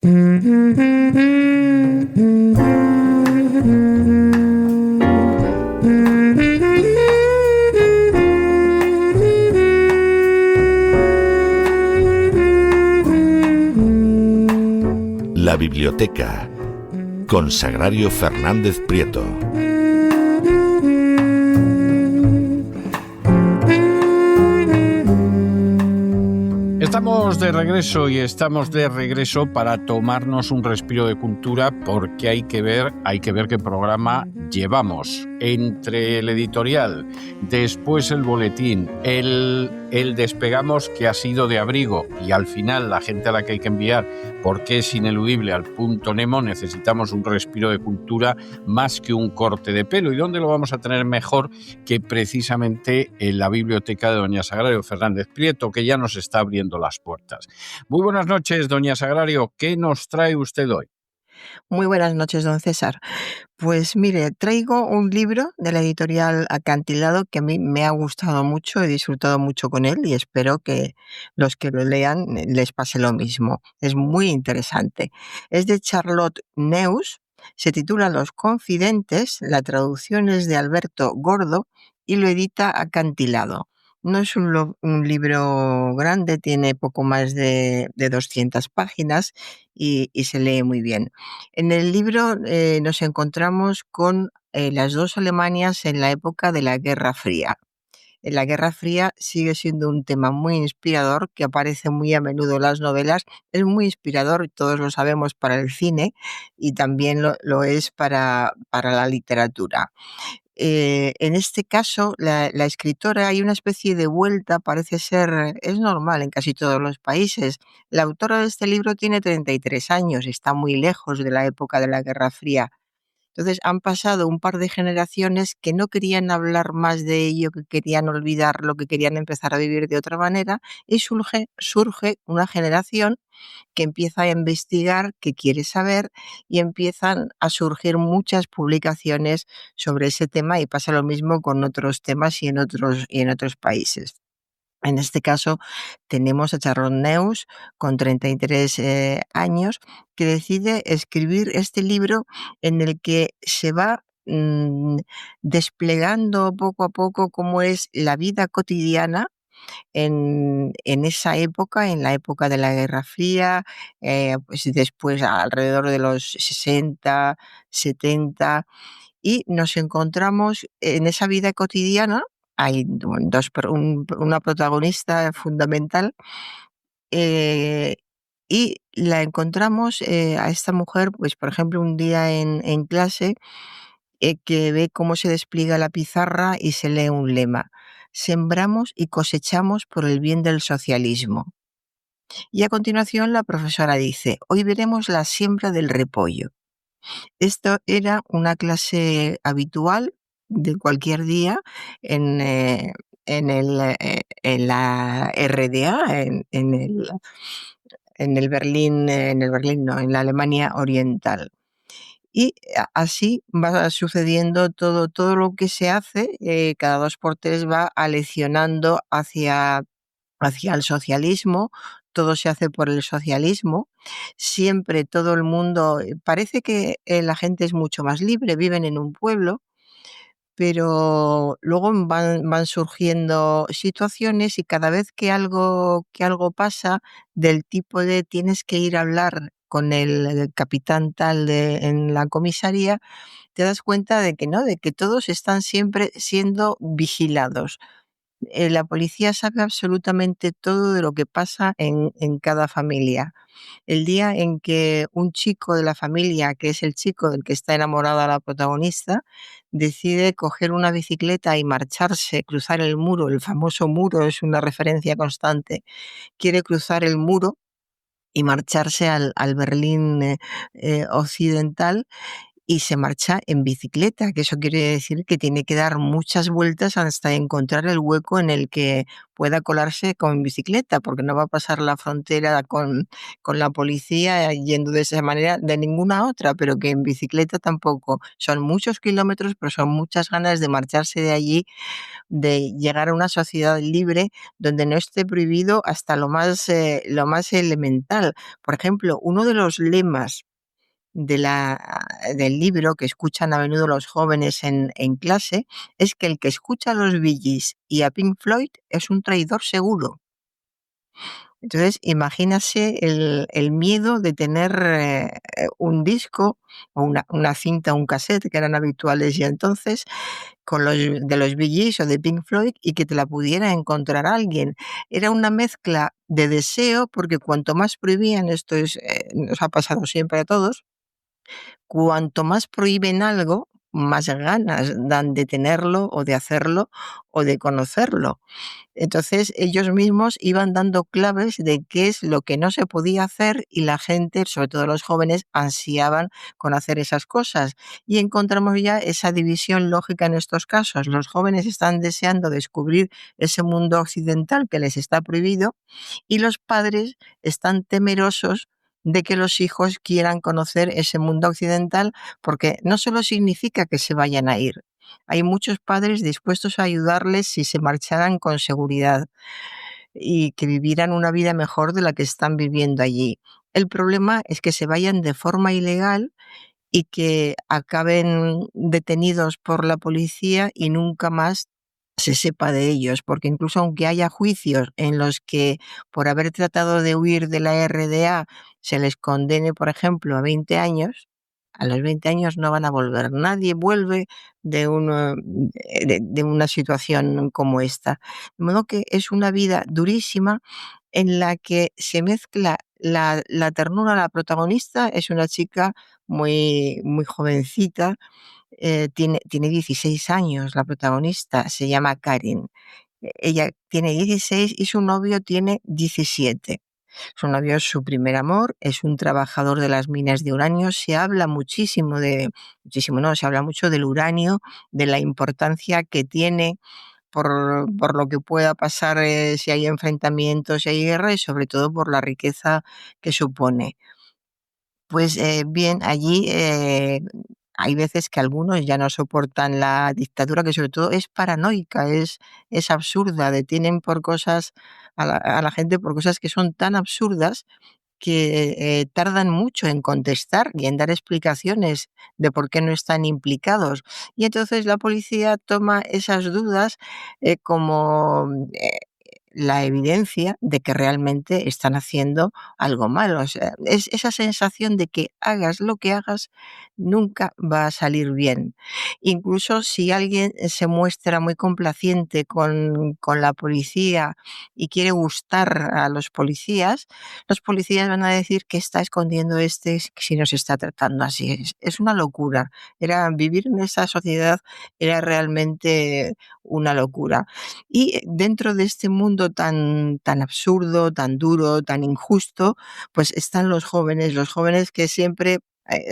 La biblioteca con Sagrario Fernández Prieto. Estamos de regreso para tomarnos un respiro de cultura, porque hay que ver qué programa llevamos. Entre el editorial, después el boletín, el despegamos, que ha sido de abrigo, y al final la gente a la que hay que enviar, porque es ineludible, al punto Nemo, necesitamos un respiro de cultura más que un corte de pelo. ¿Y dónde lo vamos a tener mejor que precisamente en la biblioteca de doña Sagrario Fernández Prieto, que ya nos está abriendo las puertas? Muy buenas noches, doña Sagrario. ¿Qué nos trae usted hoy? Muy buenas noches, don César. Pues mire, traigo un libro de la editorial Acantilado que a mí me ha gustado mucho, he disfrutado mucho con él y espero que los que lo lean les pase lo mismo. Es muy interesante. Es de Charlotte Neuss, se titula Los Confidentes, la traducción es de Alberto Gordo y lo edita Acantilado. No es un libro grande, tiene poco más de 200 páginas y se lee muy bien. En el libro nos encontramos con las dos Alemanias en la época de la Guerra Fría. La Guerra Fría sigue siendo un tema muy inspirador que aparece muy a menudo en las novelas. Es muy inspirador, todos lo sabemos, para el cine y también lo es para la literatura. En este caso, la escritora, hay una especie de vuelta, parece ser, es normal en casi todos los países. La autora de este libro tiene 33 años, está muy lejos de la época de la Guerra Fría. Entonces han pasado un par de generaciones que no querían hablar más de ello, que querían olvidarlo, que querían empezar a vivir de otra manera, y surge una generación que empieza a investigar, que quiere saber, y empiezan a surgir muchas publicaciones sobre ese tema, y pasa lo mismo con otros temas y en otros países. En este caso tenemos a Charlotte Neuss, con 33 años, que decide escribir este libro en el que se va desplegando poco a poco cómo es la vida cotidiana en esa época, en la época de la Guerra Fría, pues después alrededor de los 60, 70, y nos encontramos en esa vida cotidiana. Hay una protagonista fundamental, eh, y la encontramos a esta mujer, pues por ejemplo, un día en clase, que ve cómo se despliega la pizarra y se lee un lema: sembramos y cosechamos por el bien del socialismo. Y a continuación la profesora dice: hoy veremos la siembra del repollo. Esto era una clase habitual de cualquier día en, en la RDA, en el Berlín no, en la Alemania Oriental. Y así va sucediendo todo lo que se hace, cada 2 por 3 va aleccionando hacia el socialismo, todo se hace por el socialismo, siempre todo el mundo, parece que la gente es mucho más libre, viven en un pueblo, pero luego van surgiendo situaciones y cada vez que algo pasa, del tipo de tienes que ir a hablar con el capitán tal en la comisaría, te das cuenta de que no, de que todos están siempre siendo vigilados. La policía sabe absolutamente todo de lo que pasa en cada familia. El día en que un chico de la familia, que es el chico del que está enamorada la protagonista, decide coger una bicicleta y marcharse, cruzar el muro, el famoso muro es una referencia constante, quiere cruzar el muro y marcharse al Berlín occidental, y se marcha en bicicleta, que eso quiere decir que tiene que dar muchas vueltas hasta encontrar el hueco en el que pueda colarse con bicicleta, porque no va a pasar la frontera con la policía yendo de esa manera de ninguna otra, pero que en bicicleta tampoco. Son muchos kilómetros, pero son muchas ganas de marcharse de allí, de llegar a una sociedad libre donde no esté prohibido hasta lo más elemental. Por ejemplo, uno de los lemas del libro que escuchan a menudo los jóvenes en clase es que el que escucha a los Bee Gees y a Pink Floyd es un traidor seguro. Entonces, imagínase el miedo de tener un disco o una cinta, un cassette, que eran habituales ya entonces, de los Bee Gees o de Pink Floyd, y que te la pudiera encontrar alguien. Era una mezcla de deseo, porque cuanto más prohibían, esto nos ha pasado siempre a todos, cuanto más prohíben algo, más ganas dan de tenerlo o de hacerlo o de conocerlo. Entonces ellos mismos iban dando claves de qué es lo que no se podía hacer, y la gente, sobre todo los jóvenes, ansiaban con hacer esas cosas. Y encontramos ya esa división lógica en estos casos. Los jóvenes están deseando descubrir ese mundo occidental que les está prohibido, y los padres están temerosos de que los hijos quieran conocer ese mundo occidental, porque no solo significa que se vayan a ir. Hay muchos padres dispuestos a ayudarles si se marcharan con seguridad y que vivieran una vida mejor de la que están viviendo allí. El problema es que se vayan de forma ilegal y que acaben detenidos por la policía y nunca más se sepa de ellos, porque incluso aunque haya juicios en los que por haber tratado de huir de la RDA se les condene, por ejemplo, a 20 años, a los 20 años no van a volver. Nadie vuelve de una situación como esta. De modo que es una vida durísima en la que se mezcla la ternura. La protagonista es una chica muy jovencita, tiene 16 años la protagonista, se llama Karin. Ella tiene 16 y su novio tiene 17. Su novio es su primer amor, es un trabajador de las minas de uranio. Se habla muchísimo no, se habla mucho del uranio, de la importancia que tiene por lo que pueda pasar si hay enfrentamientos, si hay guerra, y sobre todo por la riqueza que supone. Pues bien, allí hay veces que algunos ya no soportan la dictadura, que sobre todo es paranoica, es absurda, detienen por cosas a la gente por cosas que son tan absurdas que tardan mucho en contestar y en dar explicaciones de por qué no están implicados. Y entonces la policía toma esas dudas como la evidencia de que realmente están haciendo algo malo. O sea, es esa sensación de que hagas lo que hagas, nunca va a salir bien. Incluso si alguien se muestra muy complaciente con la policía y quiere gustar a los policías van a decir que está escondiendo si nos está tratando así. Es una locura. Vivir en esa sociedad era realmente una locura. Y dentro de este mundo tan absurdo, tan duro, tan injusto, pues están los jóvenes que siempre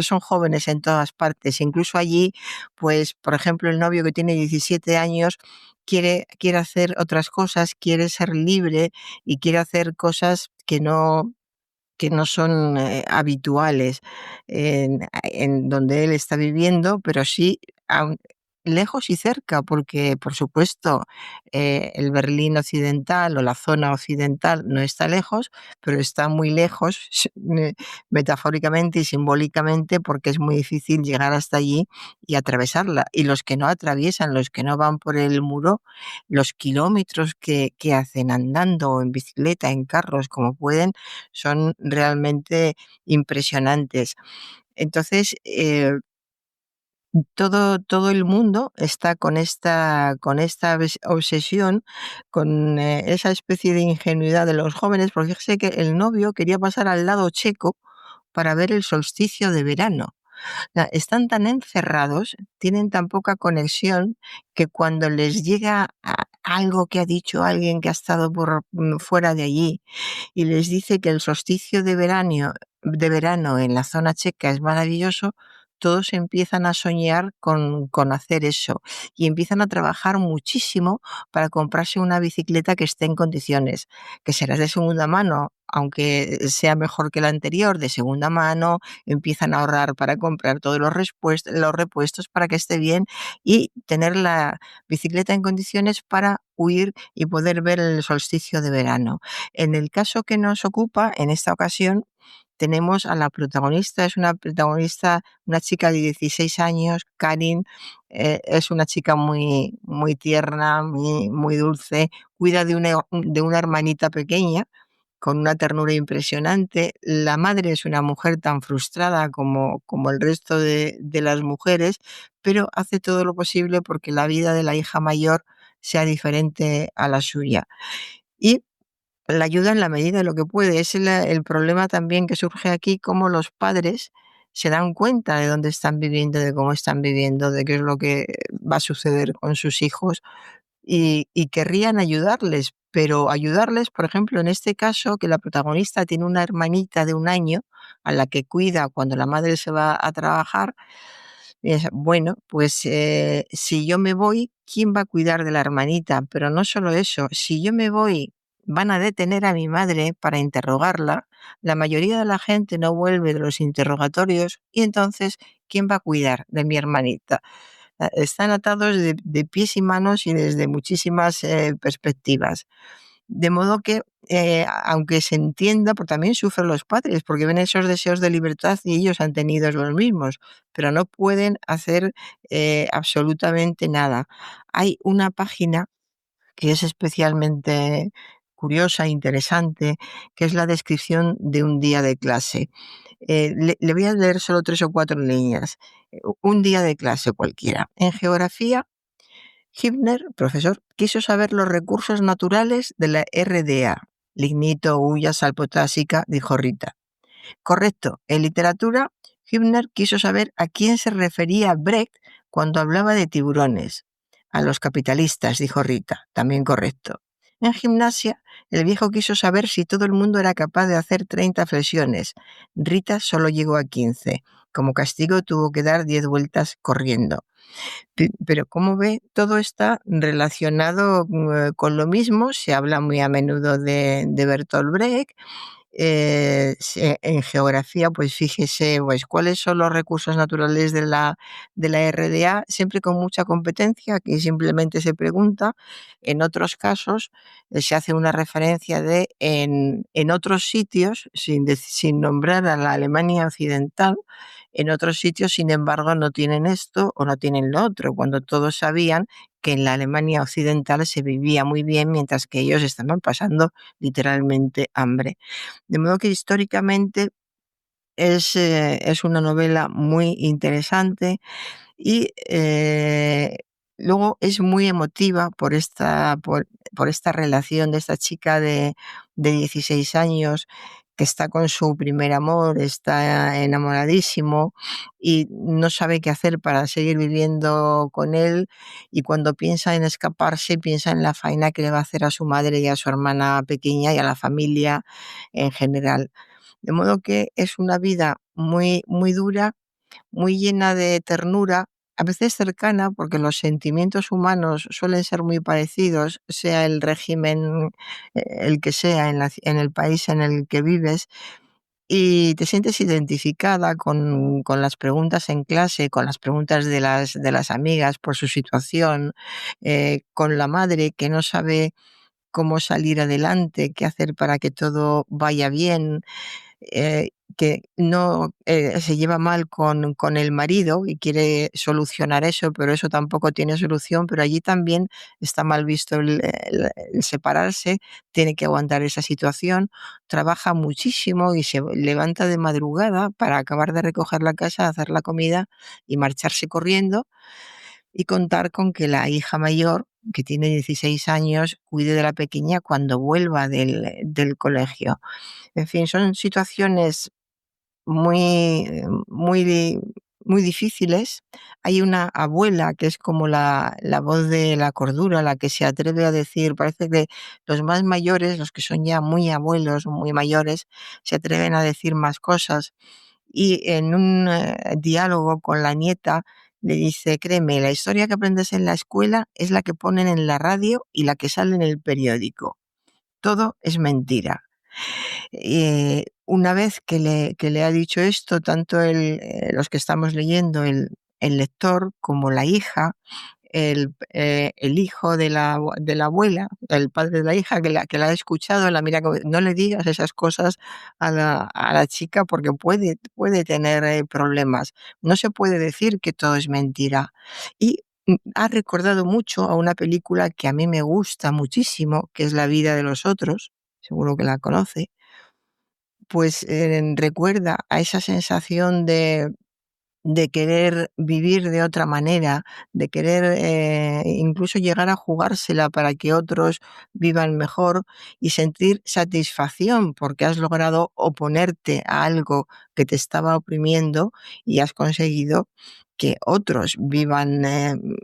son jóvenes en todas partes. Incluso allí, pues, por ejemplo, el novio que tiene 17 años quiere hacer otras cosas, quiere ser libre y quiere hacer cosas que no son habituales en donde él está viviendo, pero sí lejos y cerca, porque por supuesto el Berlín occidental o la zona occidental no está lejos, pero está muy lejos metafóricamente y simbólicamente, porque es muy difícil llegar hasta allí y atravesarla. Y los que no atraviesan, los que no van por el muro, los kilómetros que hacen andando o en bicicleta, en carros, como pueden, son realmente impresionantes. Entonces, todo el mundo está con esta obsesión, con esa especie de ingenuidad de los jóvenes, porque fíjese que el novio quería pasar al lado checo para ver el solsticio de verano. O sea, están tan encerrados, tienen tan poca conexión, que cuando les llega algo que ha dicho alguien que ha estado fuera de allí y les dice que el solsticio de verano en la zona checa es maravilloso, todos empiezan a soñar con hacer eso y empiezan a trabajar muchísimo para comprarse una bicicleta que esté en condiciones, que será de segunda mano, aunque sea mejor que la anterior, de segunda mano, empiezan a ahorrar para comprar todos los repuestos para que esté bien y tener la bicicleta en condiciones para huir y poder ver el solsticio de verano. En el caso que nos ocupa, en esta ocasión, tenemos a la protagonista, es una protagonista, una chica de 16 años, Karin, es una chica muy, muy tierna, muy, muy dulce, cuida de una hermanita pequeña con una ternura impresionante. La madre es una mujer tan frustrada como el resto de las mujeres, pero hace todo lo posible porque la vida de la hija mayor sea diferente a la suya. Y la ayuda en la medida de lo que puede. Es el problema también que surge aquí, cómo los padres se dan cuenta de dónde están viviendo, de cómo están viviendo, de qué es lo que va a suceder con sus hijos y querrían ayudarles, pero ayudarles, por ejemplo, en este caso, que la protagonista tiene una hermanita de 1 año a la que cuida cuando la madre se va a trabajar. Bueno, pues si yo me voy, ¿quién va a cuidar de la hermanita? Pero no solo eso, si yo me voy, van a detener a mi madre para interrogarla. La mayoría de la gente no vuelve de los interrogatorios y entonces, ¿quién va a cuidar de mi hermanita? Están atados de pies y manos y desde muchísimas perspectivas. De modo que, aunque se entienda, porque también sufren los padres, porque ven esos deseos de libertad y ellos han tenido los mismos, pero no pueden hacer absolutamente nada. Hay una página que es especialmente curiosa, interesante, que es la descripción de un día de clase. Le voy a leer solo 3 o 4 líneas. Un día de clase cualquiera. En geografía, Hübner, profesor, quiso saber los recursos naturales de la RDA. Lignito, hulla, sal potásica, dijo Rita. Correcto. En literatura, Hübner quiso saber a quién se refería Brecht cuando hablaba de tiburones. A los capitalistas, dijo Rita. También correcto. En gimnasia, el viejo quiso saber si todo el mundo era capaz de hacer 30 flexiones. Rita solo llegó a 15. Como castigo tuvo que dar 10 vueltas corriendo. Pero como ve, todo está relacionado con lo mismo. Se habla muy a menudo de Bertolt Brecht. En geografía, pues fíjese, pues cuáles son los recursos naturales de la RDA, siempre con mucha competencia, que simplemente se pregunta. En otros casos se hace una referencia de en otros sitios, sin nombrar a la Alemania occidental, en otros sitios, sin embargo, no tienen esto o no tienen lo otro, cuando todos sabían que en la Alemania occidental se vivía muy bien, mientras que ellos estaban pasando literalmente hambre. De modo que históricamente es una novela muy interesante y luego es muy emotiva por esta relación de esta chica de 16 años que está con su primer amor, está enamoradísimo y no sabe qué hacer para seguir viviendo con él, y cuando piensa en escaparse, piensa en la faena que le va a hacer a su madre y a su hermana pequeña y a la familia en general. De modo que es una vida muy, muy dura, muy llena de ternura, a veces cercana, porque los sentimientos humanos suelen ser muy parecidos, sea el régimen el que sea, en el país en el que vives, y te sientes identificada con las preguntas en clase, con las preguntas de las amigas por su situación, con la madre que no sabe cómo salir adelante, qué hacer para que todo vaya bien, que no se lleva mal con el marido y quiere solucionar eso, pero eso tampoco tiene solución, pero allí también está mal visto el separarse, tiene que aguantar esa situación, trabaja muchísimo y se levanta de madrugada para acabar de recoger la casa, hacer la comida y marcharse corriendo y contar con que la hija mayor, que tiene 16 años, cuide de la pequeña cuando vuelva del colegio. En fin, son situaciones muy, muy, muy difíciles. Hay una abuela que es como la voz de la cordura, la que se atreve a decir, parece que los más mayores, los que son ya muy abuelos, muy mayores, se atreven a decir más cosas. y en un diálogo con la nieta le dice: créeme, la historia que aprendes en la escuela es la que ponen en la radio y la que sale en el periódico. Todo es mentira. Una vez que le ha dicho esto, tanto los que estamos leyendo, el lector, como la hija, el hijo de la abuela, el padre de la hija, que la ha escuchado, la mira como: no le digas esas cosas a la chica porque puede tener problemas. No se puede decir que todo es mentira. Y ha recordado mucho a una película que a mí me gusta muchísimo, que es La vida de los otros, seguro que la conoce. Pues recuerda a esa sensación de querer vivir de otra manera, de querer incluso llegar a jugársela para que otros vivan mejor y sentir satisfacción porque has logrado oponerte a algo que te estaba oprimiendo y has conseguido que otros vivan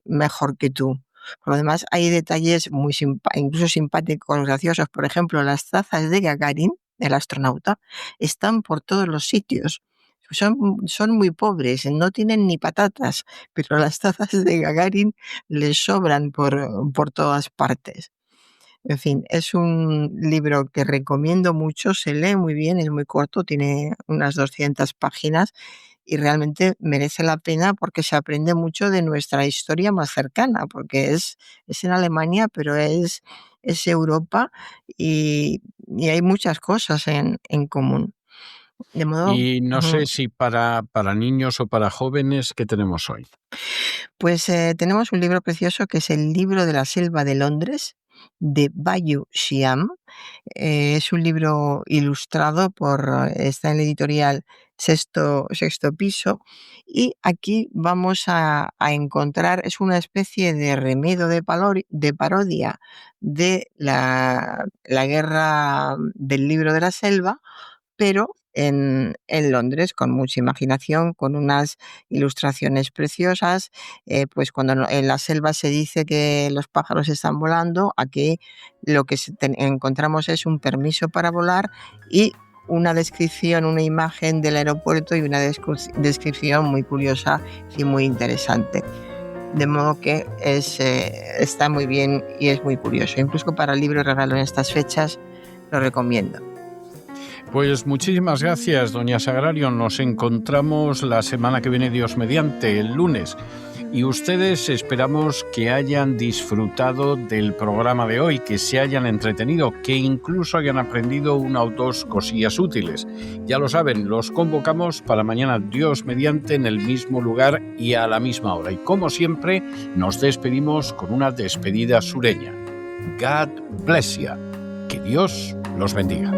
mejor que tú. Por lo demás, hay detalles muy incluso simpáticos, graciosos. Por ejemplo, las tazas de Gagarin, el astronauta, están por todos los sitios. Son muy pobres, no tienen ni patatas, pero las tazas de Gagarin les sobran por todas partes. En fin, es un libro que recomiendo mucho, se lee muy bien, es muy corto, tiene unas 200 páginas y realmente merece la pena porque se aprende mucho de nuestra historia más cercana, porque es en Alemania, pero es Europa y hay muchas cosas en común. De modo, Y no sé si para niños o para jóvenes, ¿qué tenemos hoy? pues tenemos un libro precioso que es El libro de la selva de Londres, de Bayu Xiam. Es un libro ilustrado está en la editorial Sexto Piso, y aquí vamos a encontrar, es una especie de remedo de parodia de la guerra del libro de la selva, pero en Londres, con mucha imaginación, con unas ilustraciones preciosas. Pues cuando en la selva se dice que los pájaros están volando, aquí lo que encontramos es un permiso para volar y una descripción, una imagen del aeropuerto y una descripción muy curiosa y muy interesante. De modo que está muy bien y es muy curioso. Incluso para el libro regalo en estas fechas lo recomiendo. Pues muchísimas gracias, doña Sagrario. Nos encontramos la semana que viene, Dios mediante, el lunes. Y ustedes esperamos que hayan disfrutado del programa de hoy, que se hayan entretenido, que incluso hayan aprendido una o dos cosillas útiles. Ya lo saben, los convocamos para mañana, Dios mediante, en el mismo lugar y a la misma hora. Y como siempre, nos despedimos con una despedida sureña. God bless you. Que Dios los bendiga.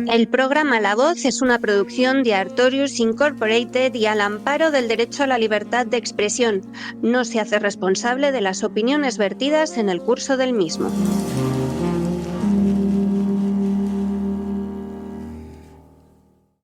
El programa La Voz es una producción de Artorius Incorporated y al amparo del derecho a la libertad de expresión. No se hace responsable de las opiniones vertidas en el curso del mismo.